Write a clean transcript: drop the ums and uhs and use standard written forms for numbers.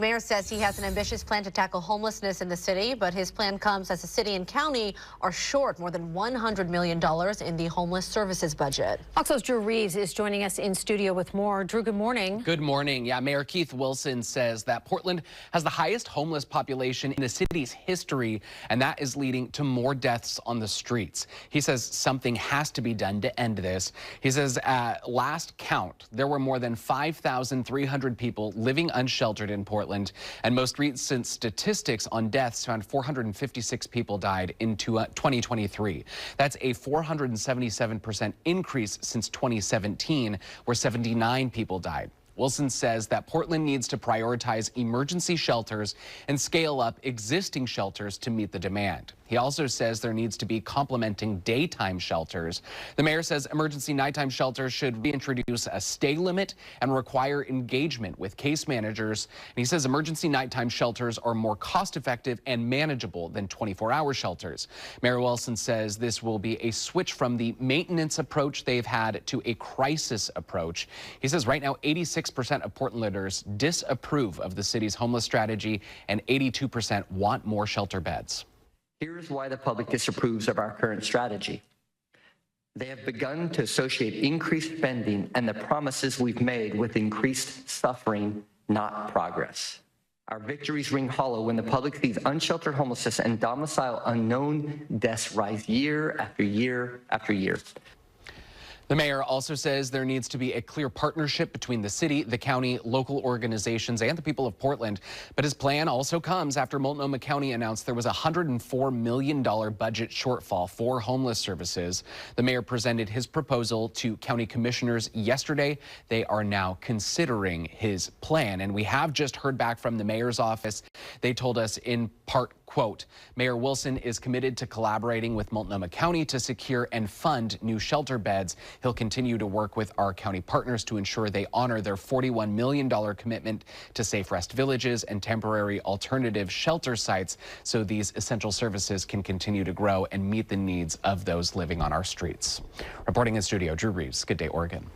The mayor says he has an ambitious plan to tackle homelessness in the city, but his plan comes as the city and county are short more than $100 million in the homeless services budget. Oxo's Drew Reeves is joining us in studio with more. Drew, good morning. Good morning. Yeah, Mayor Keith Wilson says that Portland has the highest homeless population in the city's history, and that is leading to more deaths on the streets. He says something has to be done to end this. He says at last count, there were more than 5,300 people living unsheltered in Portland. And most recent statistics on deaths found 456 people died in 2023. That's a 477% increase since 2017, where 79 people died. Wilson says that Portland needs to prioritize emergency shelters and scale up existing shelters to meet the demand. He also says there needs to be complementing daytime shelters. The mayor says emergency nighttime shelters should reintroduce a stay limit and require engagement with case managers. And he says emergency nighttime shelters are more cost-effective and manageable than 24-hour shelters. Mayor Wilson says this will be a switch from the maintenance approach they've had to a crisis approach. He says right now 86% of Portlanders disapprove of the city's homeless strategy and 82% want more shelter beds. Here's why the public disapproves of our current strategy. They have begun to associate increased spending and the promises we've made with increased suffering, not progress. Our victories ring hollow when the public sees unsheltered homelessness and domicile unknown deaths rise year after year after year. The mayor also says there needs to be a clear partnership between the city, the county, local organizations, and the people of Portland. But his plan also comes after Multnomah County announced there was a $104 million budget shortfall for homeless services. The mayor presented his proposal to county commissioners yesterday. They are now considering his plan. And we have just heard back from the mayor's office. They told us in part, quote, Mayor Wilson is committed to collaborating with Multnomah County to secure and fund new shelter beds. He'll continue to work with our county partners to ensure they honor their $41 million commitment to safe rest villages and temporary alternative shelter sites so these essential services can continue to grow and meet the needs of those living on our streets. Reporting in studio, Drew Reeves, Good Day, Oregon.